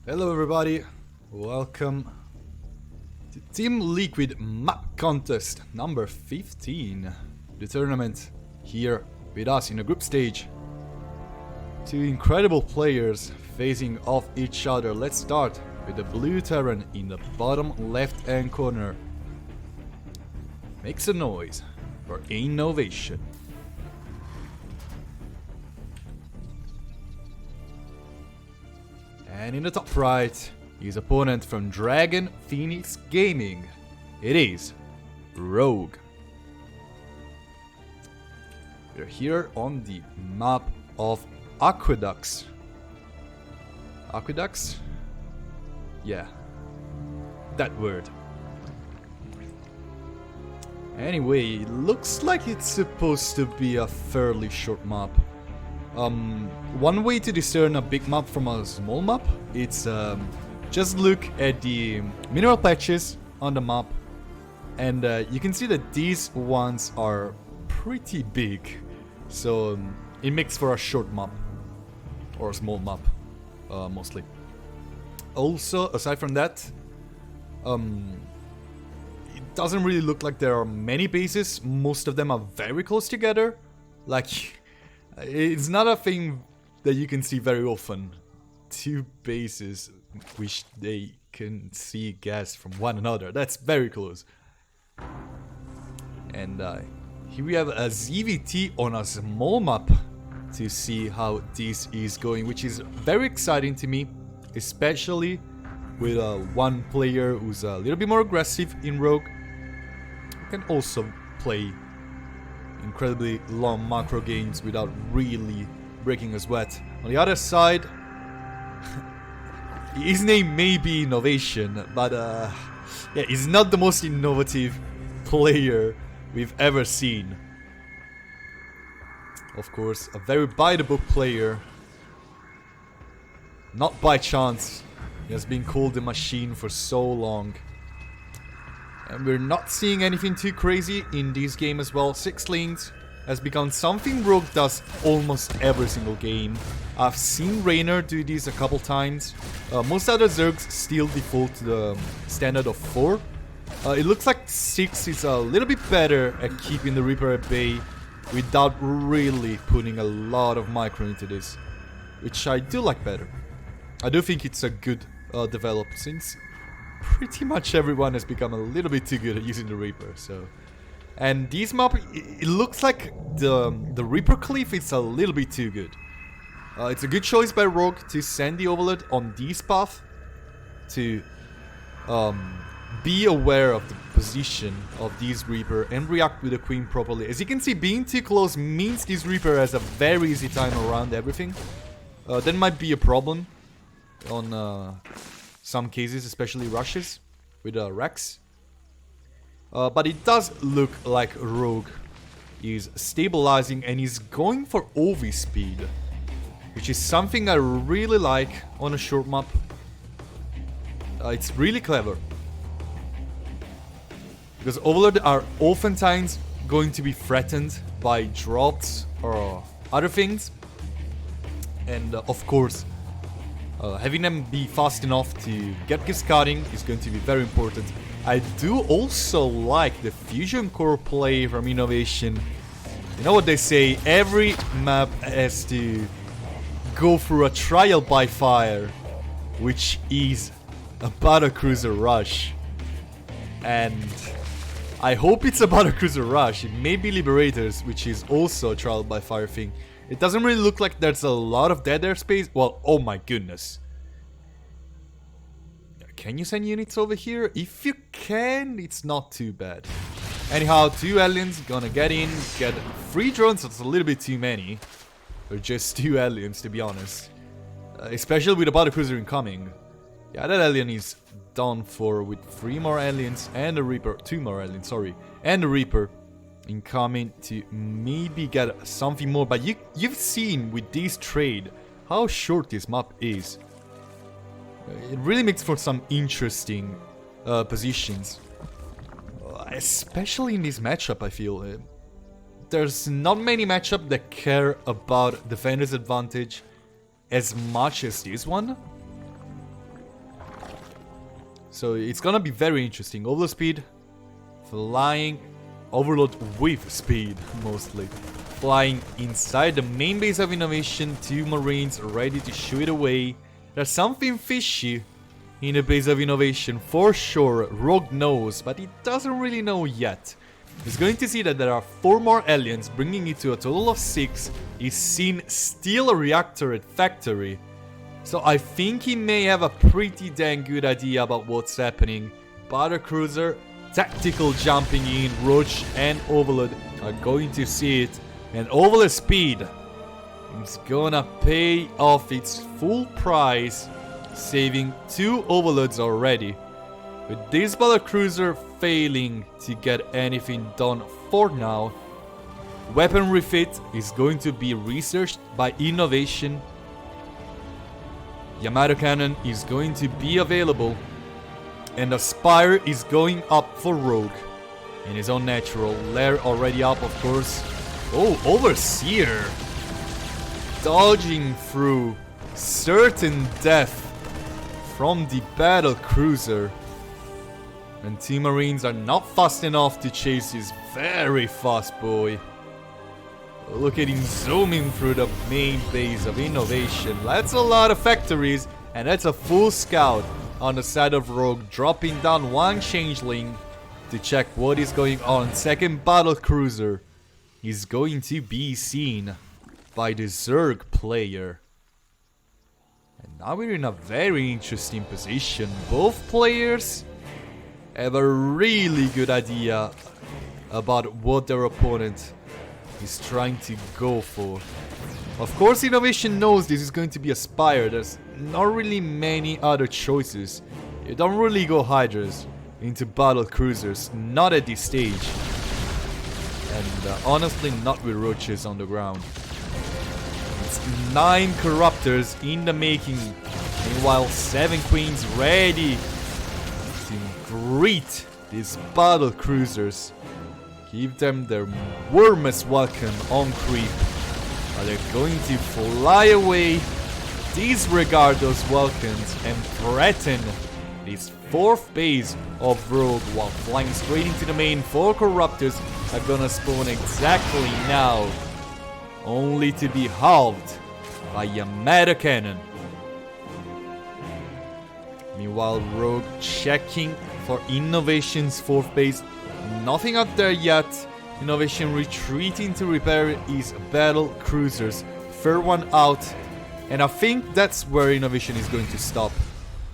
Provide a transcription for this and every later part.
Hello everybody, welcome to Team Liquid map contest number 15. The tournament here with us in a group stage. Two incredible players facing off each other. Let's start with the blue Terran in the bottom left hand corner. Makes a noise for innovation. And in the top right, his opponent from Dragon Phoenix Gaming. It is Rogue. We're here on the map of Aqueducts. Aqueducts? Yeah, that word. Anyway, it looks like it's supposed to be a fairly short map. One way to discern a big map from a small map, it's just look at the mineral patches on the map, and you can see that these ones are pretty big, so it makes for a short map, or a small map, mostly. Also, aside from that, it doesn't really look like there are many bases. Most of them are very close together, like... It's not a thing that you can see very often. Two bases which they can see gas from one another. That's very close. And here we have a ZVT on a small map to see how this is going, which is very exciting to me, especially with one player who's a little bit more aggressive in Rogue, who can also play incredibly long macro games without really breaking a sweat. On the other side, his name may be Innovation, but yeah, he's not the most innovative player we've ever seen. Of course, a very by-the-book player. Not by chance. He has been called the machine for so long. And we're not seeing anything too crazy in this game as well. 6 lanes has become something Rogue does almost every single game. I've seen Raynor do this a couple times. Most other Zergs still default to the standard of 4. It looks like 6 is a little bit better at keeping the Reaper at bay without really putting a lot of micro into this, which I do like better. I do think it's a good develop, since pretty much everyone has become a little bit too good at using the Reaper, so... And this map, it looks like the Reaper Cliff is a little bit too good. It's a good choice by Rogue to send the Overlord on this path to be aware of the position of this Reaper and react with the Queen properly. As you can see, being too close means this Reaper has a very easy time around everything. That might be a problem on... some cases, especially rushes with Rex. But it does look like Rogue is stabilizing and is going for OV speed, which is something I really like on a short map. It's really clever, because Overlord are oftentimes going to be threatened by drops or other things, and of course having them be fast enough to get cascading is going to be very important. I do also like the fusion core play from Innovation. You know what they say, every map has to go through a trial by fire, which is a Battlecruiser rush. And I hope it's a Battlecruiser rush. It may be Liberators, which is also a trial by fire thing. It doesn't really look like there's a lot of dead airspace. Well, oh my goodness. Can you send units over here? If you can, it's not too bad. Anyhow, 2 aliens gonna get in, get 3 drones. That's a little bit too many. Or just 2 aliens, to be honest. Especially with a Battlecruiser incoming. Yeah, that alien is done for with 3 more aliens and a Reaper. 2 more aliens, sorry. And a Reaper incoming to maybe get something more. But you've seen with this trade how short this map is. It really makes for some interesting positions. Especially in this matchup, I feel. There's not many matchups that care about defender's advantage as much as this one. So it's gonna be very interesting. Overload speed, flying, overload with speed mostly. Flying inside the main base of innovation, 2 marines ready to shoo it away. There's something fishy in the base of innovation for sure. Rogue knows, but he doesn't really know yet. He's going to see that there are 4 more aliens, bringing it to a total of 6. He's seen steal a reactor at factory. So I think he may have a pretty dang good idea about what's happening. Battlecruiser, tactical jumping in, Roach and Overload are going to see it. And Overload speed is gonna pay off its full price, saving 2 Overloads already. With this Battlecruiser failing to get anything done for now, weapon refit is going to be researched by innovation. Yamato Cannon is going to be available, and the Spire is going up for Rogue. In his own natural, Lair already up, of course. Oh, Overseer! Dodging through certain death from the Battlecruiser. And 2 Marines are not fast enough to chase this very fast boy. Look at him zooming through the main base of innovation. That's a lot of factories, and that's a full scout on the side of Rogue, dropping down 1 changeling to check what is going on. Second Battlecruiser is going to be seen by the Zerg player. And now we're in a very interesting position. Both players have a really good idea about what their opponent is trying to go for. Of course, innovation knows this is going to be a Spire. There's not really many other choices. You don't really go Hydras into Battlecruisers, not at this stage. And honestly, not with Roaches on the ground. It's 9 Corruptors in the making. Meanwhile, 7 Queens ready to greet these Battlecruisers. Give them their warmest welcome on creep. But they're going to fly away, disregard those welcomes, and threaten this 4th base of Rogue while flying straight into the main. 4 Corruptors are gonna spawn exactly now, only to be halved by Yamato Cannon. Meanwhile, Rogue checking for Innovation's 4th base. Nothing up there yet. Innovation retreating to repair his Battlecruisers. Third one out. And I think that's where Innovation is going to stop.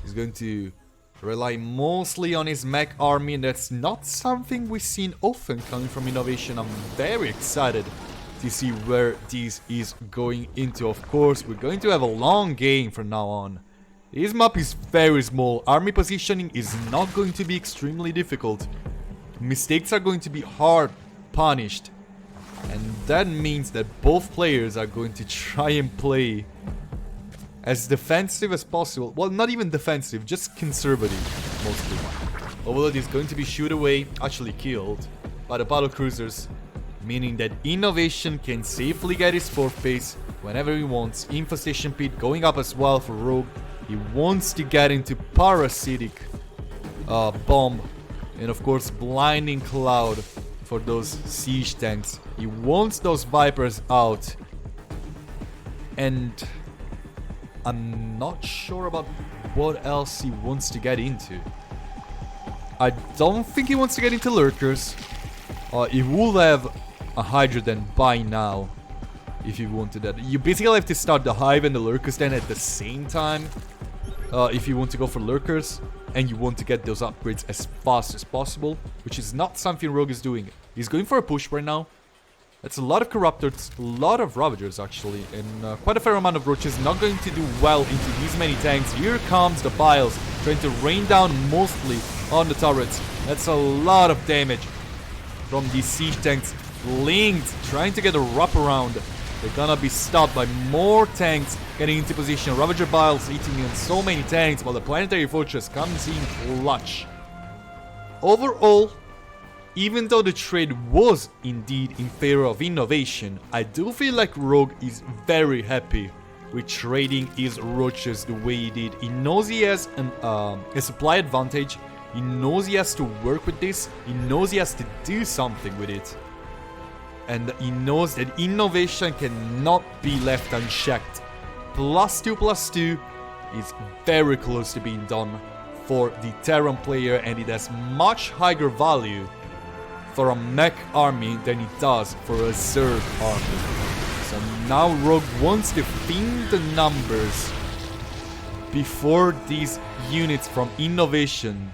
He's going to rely mostly on his mech army, and that's not something we've seen often coming from Innovation. I'm very excited to see where this is going into. Of course, we're going to have a long game from now on. This map is very small. Army positioning is not going to be extremely difficult. Mistakes are going to be hard punished. And that means that both players are going to try and play as defensive as possible. Well, not even defensive, just conservative, mostly. Overload is going to be shooed away, actually killed, by the Battlecruisers, meaning that Innovation can safely get his 4th base whenever he wants. Infestation Pit going up as well for Rogue. He wants to get into Parasitic Bomb, and of course Blinding Cloud for those siege tanks. He wants those Vipers out, and I'm not sure about what else he wants to get into. I don't think he wants to get into Lurkers. He would have a Hydra then by now, if you wanted that. You basically have to start the Hive and the Lurkers then at the same time, if you want to go for Lurkers, and you want to get those upgrades as fast as possible, which is not something Rogue is doing. He's going for a push right now. That's a lot of Corruptors, a lot of Ravagers actually, and quite a fair amount of Roaches. Not going to do well into these many tanks. Here comes the Biles, trying to rain down mostly on the turrets. That's a lot of damage from these siege tanks. Linked, trying to get a wraparound. They're gonna be stopped by more tanks getting into position. Ravager Biles eating in so many tanks, while the Planetary Fortress comes in clutch. Overall, even though the trade was indeed in favor of Innovation, I do feel like Rogue is very happy with trading his roaches the way he did. He knows he has a supply advantage. He knows he has to work with this. He knows he has to do something with it. And he knows that innovation cannot be left unchecked. +2/+2 is very close to being done for the Terran player, and it has much higher value for a mech army than it does for a Zerg army. So now Rogue wants to thin the numbers before these units from innovation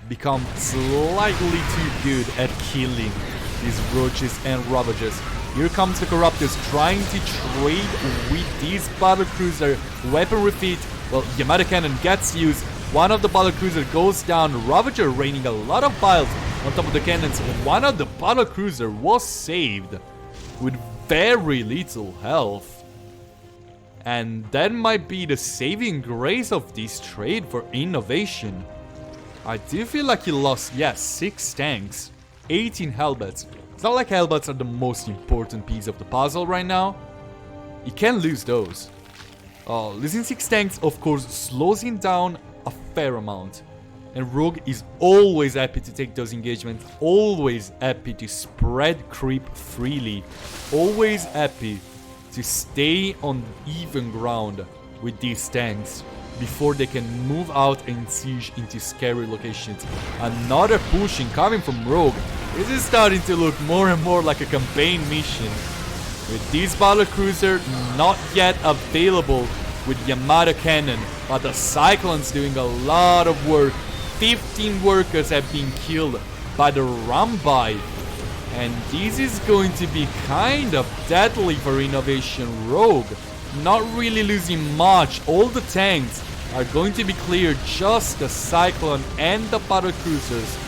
become slightly too good at killing these roaches and ravagers. Here comes the Corruptors trying to trade with these Battlecruiser weapon refit. Well, Yamato Cannon gets used. One of the Battlecruiser goes down. Ravager raining a lot of piles on top of the cannons. One of the Battlecruiser was saved with very little health. And that might be the saving grace of this trade for innovation. I do feel like he lost, yes, 6 tanks, 18 Hellbats. It's not like Hellbats are the most important piece of the puzzle right now. You can lose those. Losing 6 tanks, of course, slows him down a fair amount. And Rogue is always happy to take those engagements, always happy to spread creep freely, always happy to stay on even ground with these tanks before they can move out and siege into scary locations. Another pushing coming from Rogue. This is starting to look more and more like a campaign mission. With this Battlecruiser not yet available with Yamato Cannon, but the Cyclone's doing a lot of work. 15 workers have been killed by the Rambai. And this is going to be kind of deadly for Innovation. Rogue not really losing much. All the tanks are going to be cleared, just the Cyclone and the Battlecruisers.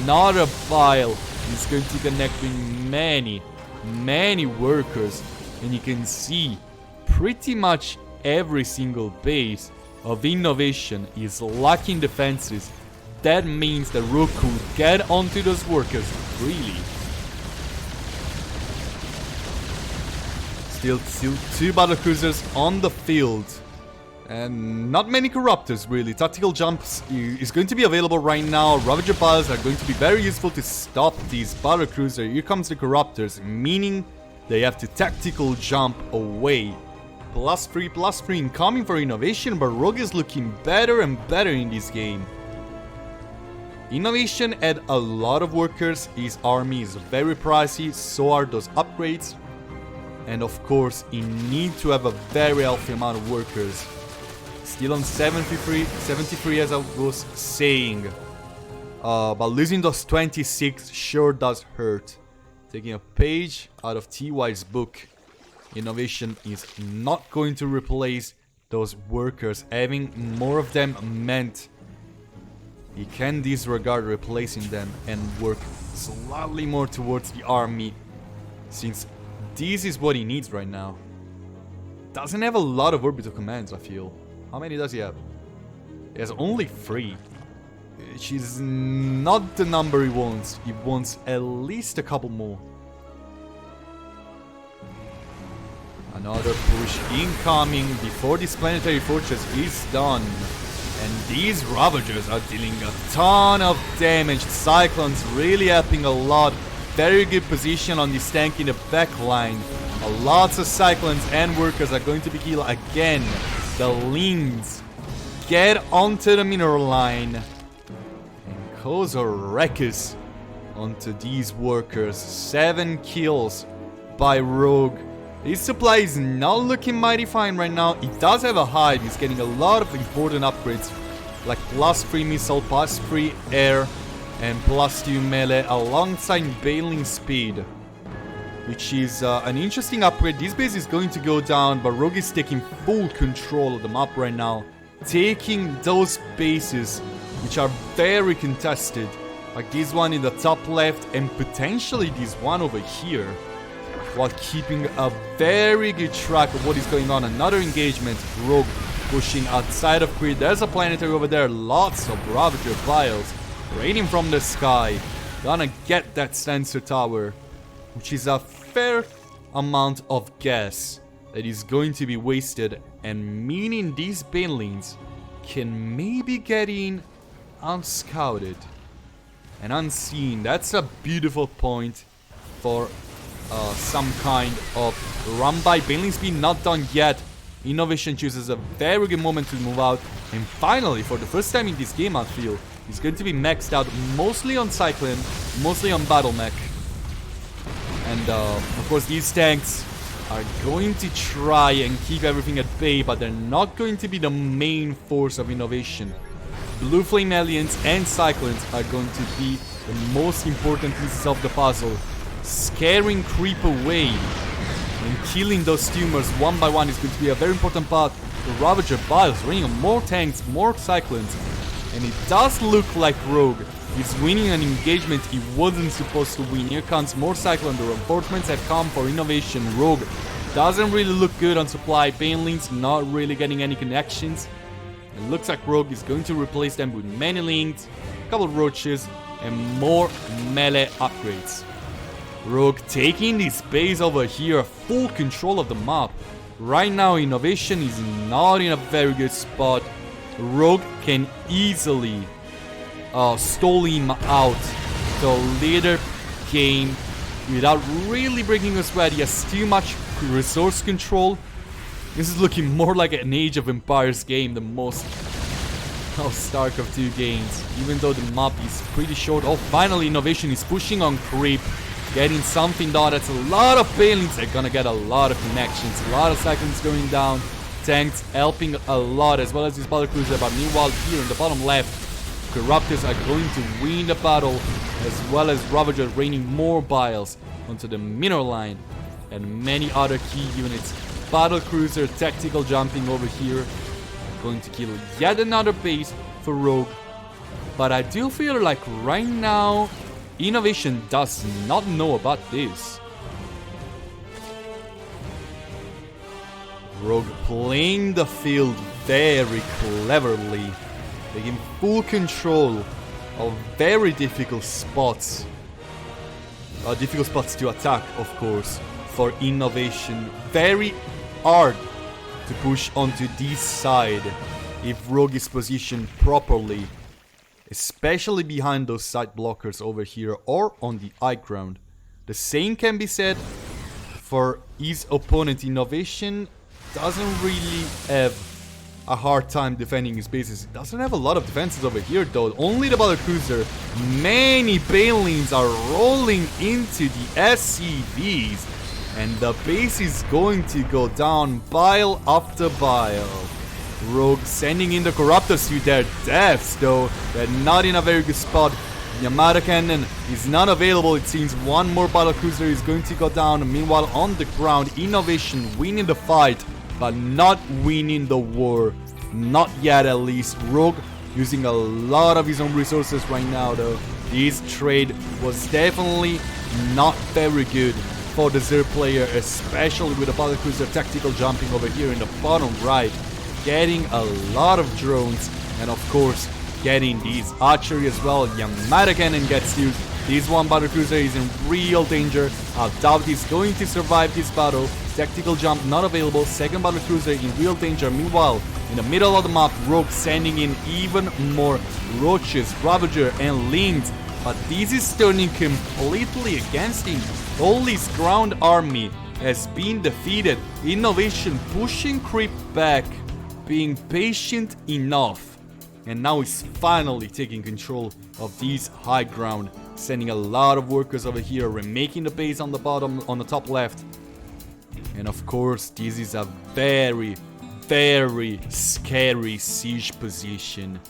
Another pile is going to connect with many workers, and you can see pretty much every single base of Innovation is lacking defenses. That means that Rogue could get onto those workers really. Still 2 Battlecruisers on the field. And not many Corruptors really. Tactical jumps is going to be available right now. Ravager piles are going to be very useful to stop these Battlecruiser. Here comes the Corruptors, meaning they have to tactical jump away. +3/+3 incoming for Innovation, but Rogue is looking better and better in this game. Innovation had a lot of workers. His army is very pricey, so are those upgrades. And of course, he needs to have a very healthy amount of workers. Still on 73 as I was saying. But losing those 26 sure does hurt. Taking a page out of TY's book. Innovation is not going to replace those workers. Having more of them meant he can disregard replacing them and work slightly more towards the army, since this is what he needs right now. Doesn't have a lot of orbital commands, I feel. How many does he have? He has only 3. Which is not the number he wants. He wants at least a couple more. Another push incoming before this planetary fortress is done. And these Ravagers are dealing a ton of damage. Cyclone's really helping a lot. Very good position on this tank in the back line. Lots of Cyclones and workers are going to be killed again. The Lings get onto the mineral line and cause a ruckus onto these workers. 7 kills by Rogue. His supply is not looking mighty fine right now. He does have a hide. He's getting a lot of important upgrades, like +3 missile, +3 air, and +2 melee alongside bailing speed, which is an interesting upgrade. This base is going to go down, but Rogue is taking full control of the map right now, taking those bases which are very contested, like this one in the top left and potentially this one over here, while keeping a very good track of what is going on. Another engagement. Rogue pushing outside of grid. There's a planetary over there. Lots of Ravager piles raining from the sky. Gonna get that sensor tower, which is a fair amount of gas that is going to be wasted and meaning these banelings can maybe get in unscouted and unseen. That's a beautiful point for some kind of run by. Banelings being not done yet. Innovation chooses a very good moment to move out, and finally, for the first time in this game, I feel he's going to be maxed out mostly on Cyclone, mostly on Battle Mech. And of course these tanks are going to try and keep everything at bay, but they're not going to be the main force of innovation. Blue Flame Aliens and Cyclones are going to be the most important pieces of the puzzle. Scaring creep away and killing those tumors one by one is going to be a very important part. The Ravager Biles running on more tanks, more Cyclones, and it does look like Rogue is winning an engagement he wasn't supposed to win. Here comes more Cyclone. The reinforcements have come for innovation. Rogue doesn't really look good on supply. Banelings not really getting any connections. It looks like Rogue is going to replace them with many links, a couple of roaches, and more melee upgrades. Rogue taking this base over here, full control of the map. Right now innovation is not in a very good spot. Rogue can easily stall him out the later game without really breaking a sweat. He has too much resource control. This is looking more like an Age of Empires game than most of StarCraft 2 games, even though the map is pretty short. Oh, finally innovation is pushing on creep, getting something done. That's a lot of banelings. They're gonna get a lot of connections, a lot of Cyclones going down, tanks helping a lot, as well as this Battlecruiser. But meanwhile here in the bottom left, Corruptors are going to win the battle, as well as Ravager raining more biles onto the mineral line and many other key units. Battlecruiser tactical jumping over here, going to kill yet another base for Rogue. But I do feel like right now innovation does not know about this. Rogue playing the field very cleverly, taking full control of very difficult spots. Difficult spots to attack, of course, for innovation. Very hard to push onto this side if Rogue is positioned properly, especially behind those side blockers over here or on the high ground. The same can be said for his opponent. Innovation doesn't really have a hard time defending his bases. It doesn't have a lot of defenses over here though. Only the Battlecruiser. Many banelings are rolling into the SCVs, and the base is going to go down bile after bile. Rogue sending in the Corruptors to their deaths though. They're not in a very good spot. Yamada Cannon is not available. It seems one more Battlecruiser is going to go down. Meanwhile on the ground, innovation winning the fight, but not winning the war. Not yet, at least. Rogue using a lot of his own resources right now though. This trade was definitely not very good for the Zerg player, especially with the Battlecruiser tactical jumping over here in the bottom right, getting a lot of drones, and of course getting these archery as well. Yamada Cannon gets used. This one Battlecruiser is in real danger. I doubt he's going to survive this battle. Tactical jump not available. Second Battlecruiser in real danger. Meanwhile, in the middle of the map, Rogue sending in even more roaches, Ravager, and Lings. But this is turning completely against him. All his ground army has been defeated. Innovation pushing creep back, being patient enough. And now he's finally taking control of these high ground, sending a lot of workers over here, remaking the base on the bottom, on the top left. And of course, this is a very, very scary siege position.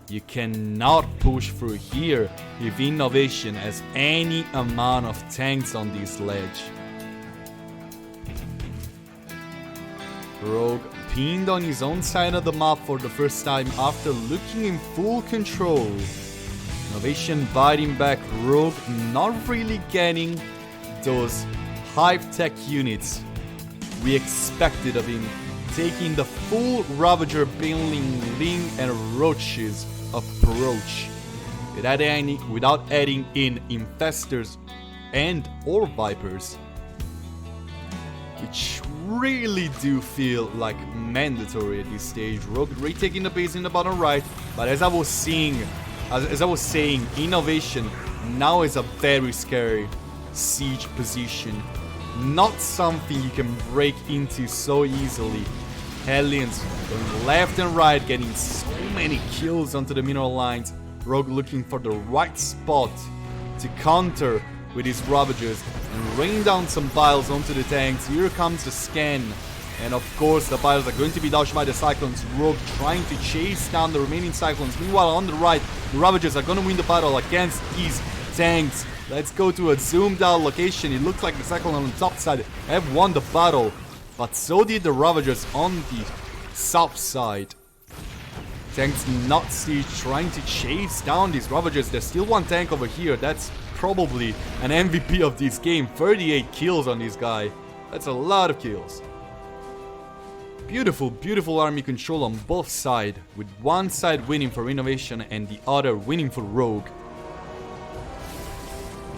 You cannot push through here if innovation has any amount of tanks on this ledge. Rogue pinned on his own side of the map for the first time after looking in full control. Innovation biting back. Rogue not really getting those high-tech units we expected of him, taking the full Ravager, Baneling, Ling, and Roaches approach without adding in Infestors and or Vipers. which really do feel like mandatory at this stage. Rogue retaking the base in the bottom right, but as I was saying, innovation now is a very scary siege position. Not something you can break into so easily. Hellions going left and right, getting so many kills onto the mineral lines. Rogue looking for the right spot to counter with his Ravagers and rain down some Biles onto the tanks. Here comes the scan. And of course the Biles are going to be dodged by the Cyclones. Rogue trying to chase down the remaining Cyclones. Meanwhile on the right, the Ravagers are going to win the battle against these tanks. Let's go to a zoomed out location. It looks like the Cyclone on the top side have won the battle. But so did the Ravagers on the south side. Tanks not siege trying to chase down these Ravagers. There's still one tank over here. That's probably an MVP of this game. 38 kills on this guy. That's a lot of kills. Beautiful, beautiful army control on both sides, with one side winning for innovation and the other winning for Rogue.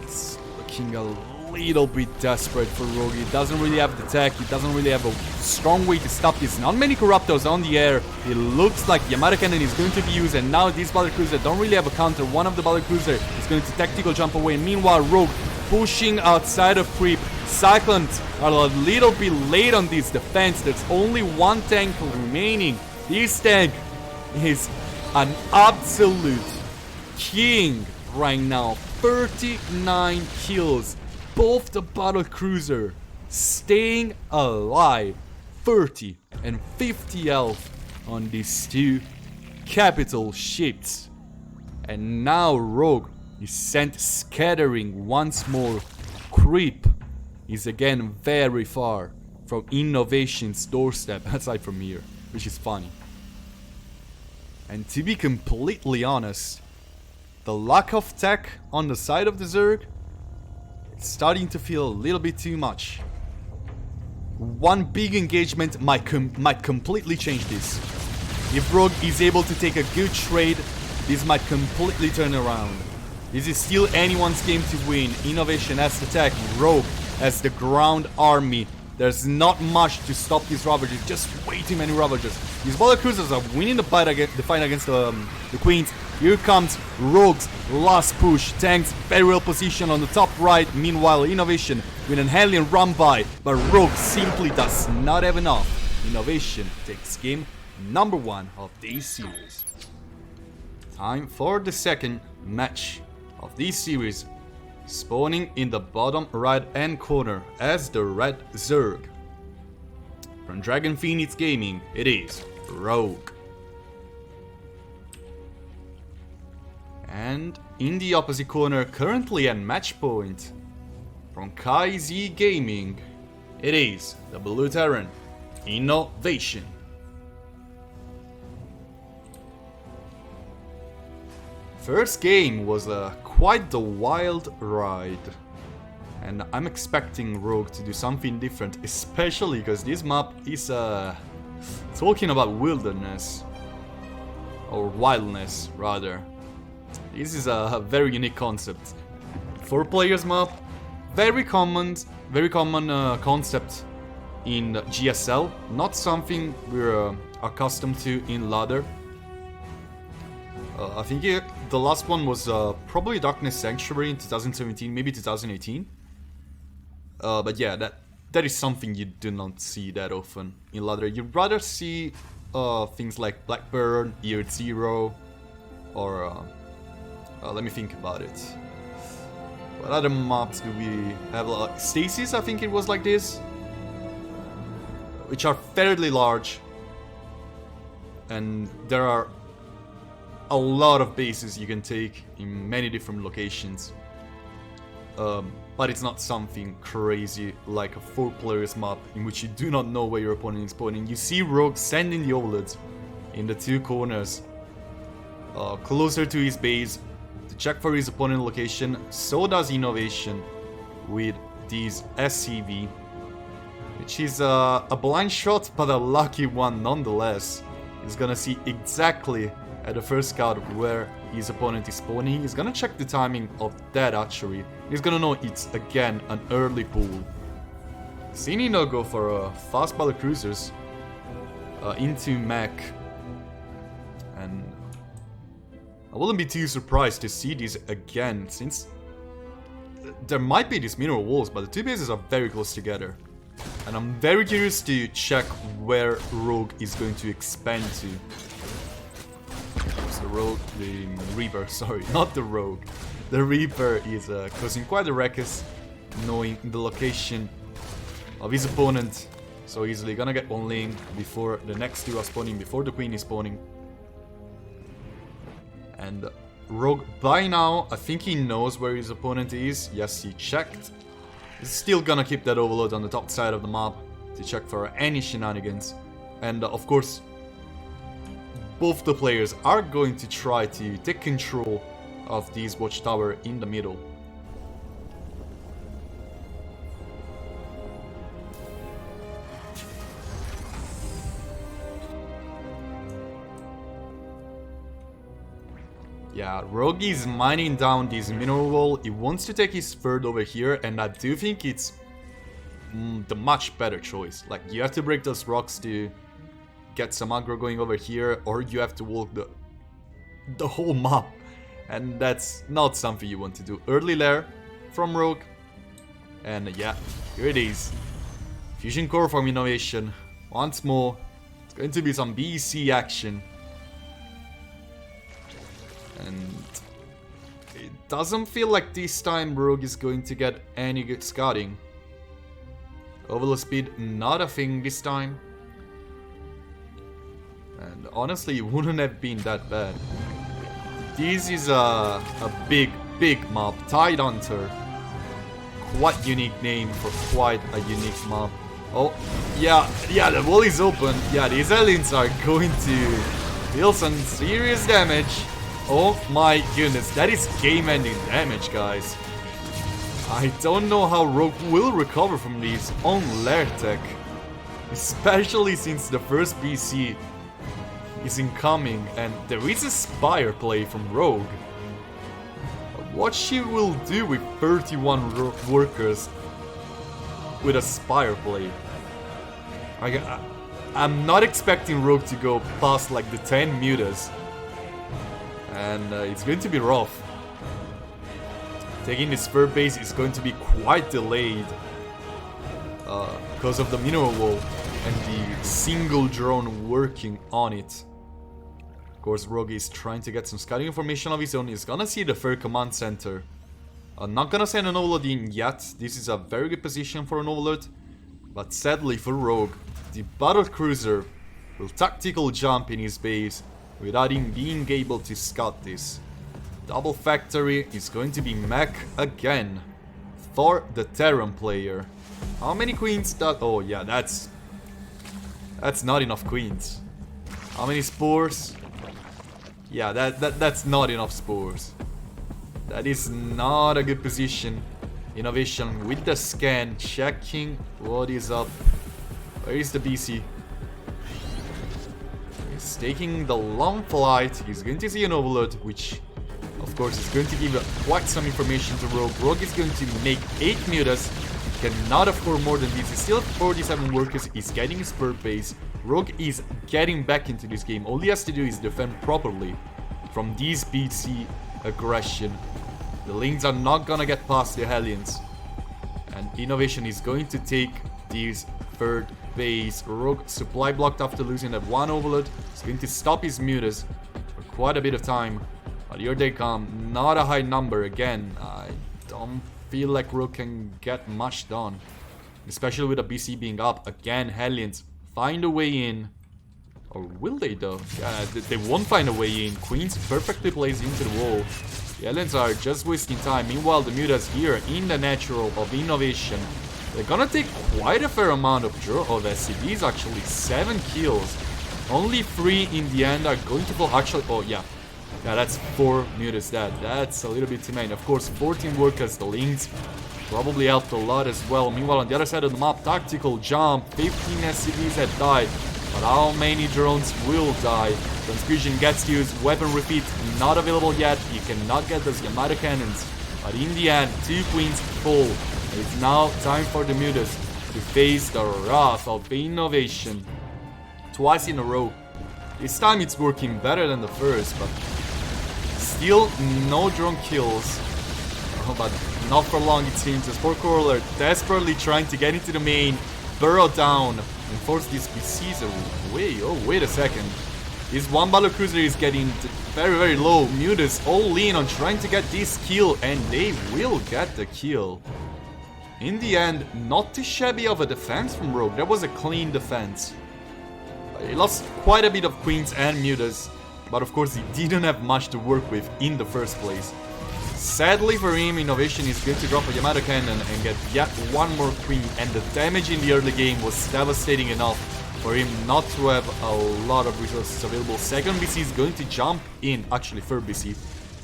It's looking a little bit desperate for Rogue. He doesn't really have the tech, he doesn't really have a strong way to stop this. Not many Corruptors on the air. It looks like Yamato Cannon is going to be used, and now these Battlecruiser don't really have a counter. One of the Battlecruiser is going to tactical jump away. Meanwhile, Rogue pushing outside of creep. Cyclones are a little bit late on this defense. There's only one tank remaining. This tank is an absolute king right now. 39 kills. Both the Battlecruiser staying alive. 30 and 50 health on these two capital ships. And now Rogue is sent scattering once more. Creep is again very far from Innovation's doorstep, aside from here, which is funny. And to be completely honest, the lack of tech on the side of the Zerg, it's starting to feel a little bit too much. One big engagement might completely change this. If Rogue is able to take a good trade, this might completely turn around. This is still anyone's game to win. Innovation has the tech, Rogue has the ground army. There's not much to stop these Ravagers, just way too many Ravagers. These Battlecruisers are winning the fight against the Queens. Here comes Rogue's last push. Tanks very well positioned on the top right. Meanwhile, Innovation with an Hellion run by, but Rogue simply does not have enough. Innovation takes game number 1 of this series. Time for the second match of this series. Spawning in the bottom right hand corner as the Red Zerg. From Dragon Phoenix Gaming, it is Rogue. And in the opposite corner, currently at match point, from Kai Z Gaming, it is the Blue Terran, Innovation. First game was quite the wild ride, and I'm expecting Rogue to do something different, especially because this map is talking about wilderness, or wildness rather. This is a very unique concept. 4 players map, very common concept in GSL, not something we're accustomed to in ladder. I think the last one was probably Darkness Sanctuary in 2017, maybe 2018. But yeah, that is something you do not see that often in ladder. You'd rather see things like Blackburn, Year Zero, or let me think about it. What other maps do we have? Stasis, I think it was like this, which are fairly large, and there are a lot of bases you can take in many different locations. But it's not something crazy like a 4 players map in which you do not know where your opponent is spawning. You see Rogue sending the Overlords in the 2 corners, closer to his base to check for his opponent location. So does Innovation with these SCV, which is a blind shot but a lucky one nonetheless. He's gonna see exactly at the first scout where his opponent is spawning. He's gonna check the timing of that archery. He's gonna know it's again an early pool. Seen no go for fast Battlecruisers into mech. And I wouldn't be too surprised to see this again, since there might be these mineral walls, but the two bases are very close together. And I'm very curious to check where Rogue is going to expand to. It's the Reaper, sorry, not the Rogue. The Reaper is causing quite a ruckus, knowing the location of his opponent. So easily gonna get one lane before the next two are spawning, before the Queen is spawning. And Rogue, by now, I think he knows where his opponent is. Yes, he checked. He's still gonna keep that overload on the top side of the map to check for any shenanigans. And of course, both the players are going to try to take control of this watchtower in the middle. Yeah, Rogue is mining down this mineral wall. He wants to take his third over here, and I do think it's the much better choice. Like, you have to break those rocks to get some aggro going over here, or you have to walk the whole map, and that's not something you want to do. Early lair from Rogue, and yeah, here it is. Fusion core from Innovation. Once more, it's going to be some BC action. And it doesn't feel like this time Rogue is going to get any good scouting. Overload speed, not a thing this time. And honestly, it wouldn't have been that bad. This is a big map. Tide Hunter. Quite unique name for quite a unique map. Oh, yeah, the wall is open. Yeah, these aliens are going to deal some serious damage. Oh my goodness, that is game-ending damage, guys. I don't know how Rogue will recover from this on lair tech. Especially since the first BC is incoming and there is a Spire play from Rogue. What she will do with 31 workers with a Spire play. I'm not expecting Rogue to go past like the 10 mutas. And it's going to be rough. Taking this third base is going to be quite delayed because of the mineral wall and the single drone working on it. Of course, Rogue is trying to get some scouting information of his own. He's gonna see the third command center. I'm not gonna send an overload in yet. This is a very good position for an overload. But sadly for Rogue, the Battlecruiser will tactical jump in his base without him being able to scout this. Double factory is going to be mech again for the Terran player. How many queens that... Oh yeah, that's not enough queens. How many spores? Yeah, that's not enough spores. That is not a good position. Innovation with the scan, checking what is up. Where is the BC? He's taking the long flight. He's going to see an overload, which of course is going to give quite some information to Rogue. Rogue is going to make 8 mutas. Cannot afford more than this. He's still 47 workers. He's getting his third base. Rogue is getting back into this game. All he has to do is defend properly from this BC aggression. The lanes are not gonna get past the Hellions. And Innovation is going to take this third base. Rogue supply blocked after losing that one overload. He's going to stop his mutas for quite a bit of time. But here they come. Not a high number again. I don't feel like Rogue can get much done. Especially with a BC being up. Again, Hellions find a way in. Or will they though? Yeah, they won't find a way in. Queens perfectly placed into the wall. The Hellions are just wasting time. Meanwhile, the mutas here in the natural of Innovation. They're gonna take quite a fair amount of SCVs actually. 7 kills. Only 3 in the end are going to fall. Actually, oh yeah. Yeah, that's 4 mutas. That's a little bit too many. Of course, 14 workers. The links probably helped a lot as well. Meanwhile, on the other side of the map, tactical jump. 15 SCVs had died. But how many drones will die? Transfusion gets used. Weapon repeat not available yet. You cannot get those Yamato cannons. But in the end, 2 queens fall. And it's now time for the mutas to face the wrath of Innovation. Twice in a row. This time it's working better than the first, but still no drone kills. Oh, but not for long it seems, as poor Coroller desperately trying to get into the main, burrow down, and force these PCs away. Oh, wait a second. This one Battlecruiser is getting very, very low. Mutas all in on trying to get this kill, and they will get the kill. In the end, not too shabby of a defense from Rogue. That was a clean defense. He lost quite a bit of queens and mutas, but of course he didn't have much to work with in the first place. Sadly for him, Innovation is going to drop a Yamato Cannon and get yet one more queen, and the damage in the early game was devastating enough for him not to have a lot of resources available. Second BC is going to jump in, actually third BC.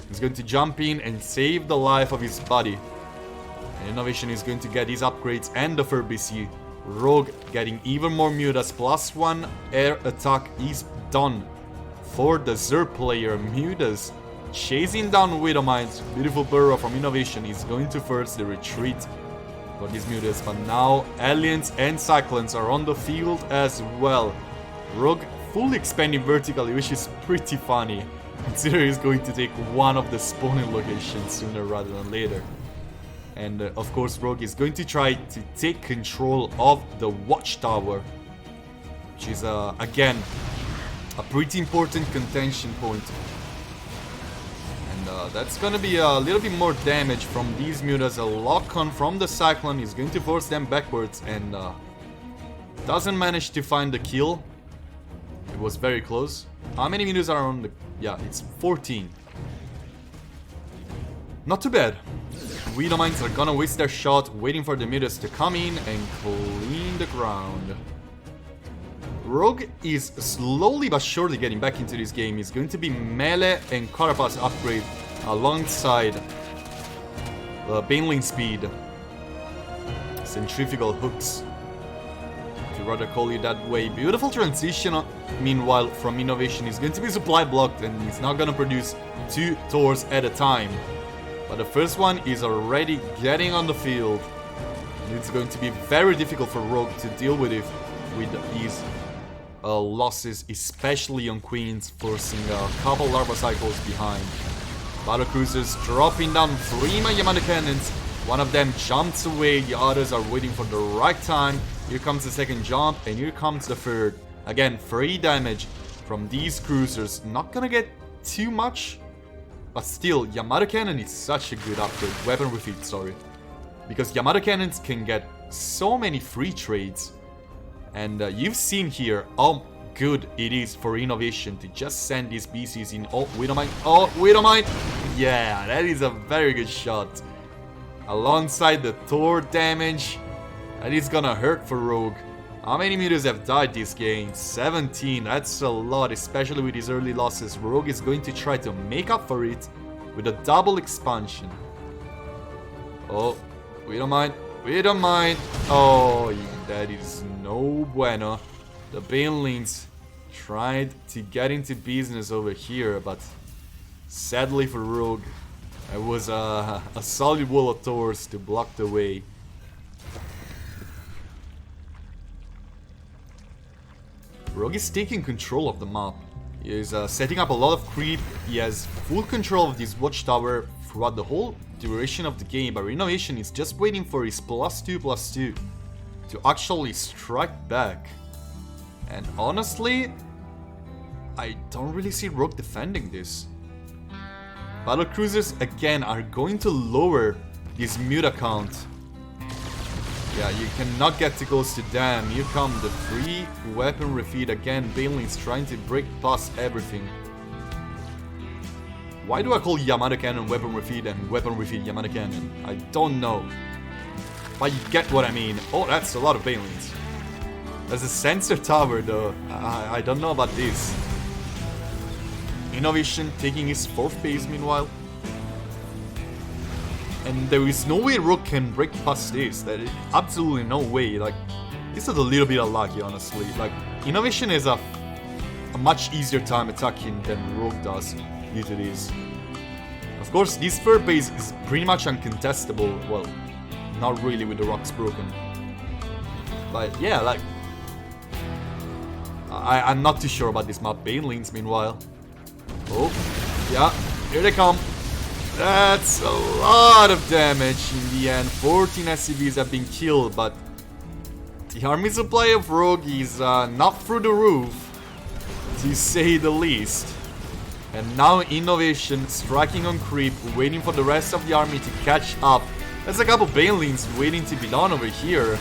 He's going to jump in and save the life of his buddy. And Innovation is going to get his upgrades and the third BC. Rogue getting even more mutas, +1 air attack is done for the Zerg player. Mutas chasing down Widowmines. Beautiful burrow from Innovation is going to force the retreat for these mutas, but now Aliens and Cyclones are on the field as well. Rogue fully expanding vertically, which is pretty funny, considering he's going to take one of the spawning locations sooner rather than later. And of course Rogue is going to try to take control of the Watchtower, which is again a pretty important contention point. And that's gonna be a little bit more damage from these mutas. A lock-on from the Cyclone is going to force them backwards, and doesn't manage to find the kill. It was very close. How many mutas are on the... yeah, it's 14. Not too bad. Widowmines are gonna waste their shot, waiting for the mutas to come in and clean the ground. Rogue is slowly but surely getting back into this game. He's going to be melee and carapace upgrade alongside the Baneling speed. Centrifugal hooks, if you rather call it that way. Beautiful transition, meanwhile, from Innovation. He's going to be supply blocked, and he's not gonna produce 2 Thors at a time. But the first one is already getting on the field. And it's going to be very difficult for Rogue to deal with it, with his losses, especially on queens, forcing a couple larva cycles behind. Battlecruisers dropping down 3 Yamato cannons. One of them jumps away, the others are waiting for the right time. Here comes the second jump, and here comes the third. Again, 3 damage from these cruisers. Not gonna get too much, but still, Yamato Cannon is such a good upgrade. Weapon refit, sorry. Because Yamato Cannons can get so many free trades. And you've seen here how good it is for Innovation to just send these BCs in. Oh, Widowmine. Oh, Widowmine. Yeah, that is a very good shot. Alongside the Thor damage. That is gonna hurt for Rogue. How many mutas have died this game? 17. That's a lot, especially with his early losses. Rogue is going to try to make up for it with a double expansion. Oh, we don't mind. We don't mind. Oh, that is no bueno. The Banelings tried to get into business over here, but sadly for Rogue, it was a solid wall of Thors to block the way. Rogue is taking control of the map. He is setting up a lot of creep. He has full control of this watchtower throughout the whole duration of the game, but Innovation is just waiting for his +2/+2 to actually strike back. And honestly, I don't really see Rogue defending this. Battlecruisers again are going to lower this muta count. Yeah, you cannot get too close to them. Here come the free weapon refeed again. Baneling's trying to break past everything. Why do I call Yamato Cannon weapon refeed and weapon refeed Yamato Cannon? I don't know. But you get what I mean. Oh, that's a lot of Banelings. There's a sensor tower though. I don't know about this. Innovation taking his 4th base meanwhile. And there is no way Rogue can break past this. There is absolutely no way. Like, this is a little bit unlucky, honestly. Like, Innovation has a much easier time attacking than Rogue does due to this. Of course, this 3rd base is pretty much uncontestable. Well, not really with the rocks broken. But yeah, like... I'm not too sure about this map. Banelings, meanwhile. Oh, yeah, here they come. That's a lot of damage in the end. 14 SCVs have been killed, but the army supply of Rogue is not through the roof, to say the least. And now Innovation striking on creep, waiting for the rest of the army to catch up. There's a couple Banelings waiting to be done over here.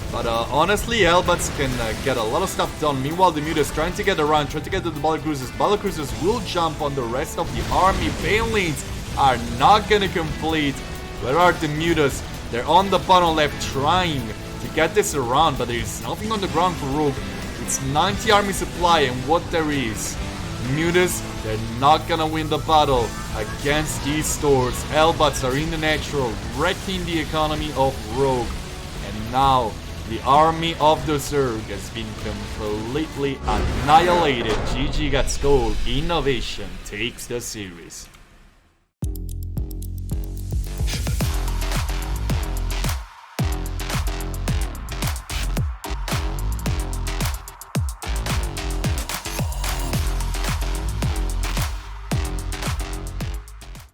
But honestly, Hellbats can get a lot of stuff done. Meanwhile, the Mutas trying to get around, trying to get to the Battlecruisers. Battlecruisers will jump on the rest of the army. Banelings are not gonna complete. Where are the Mutas? They're on the bottom left trying to get this around, but there is nothing on the ground for Rogue. It's 90 army supply, and what there is. Mutas, they're not gonna win the battle against these stores. Hellbats are in the natural, wrecking the economy of Rogue. And now, the army of the Zerg has been completely annihilated. GG got gold. Innovation takes the series.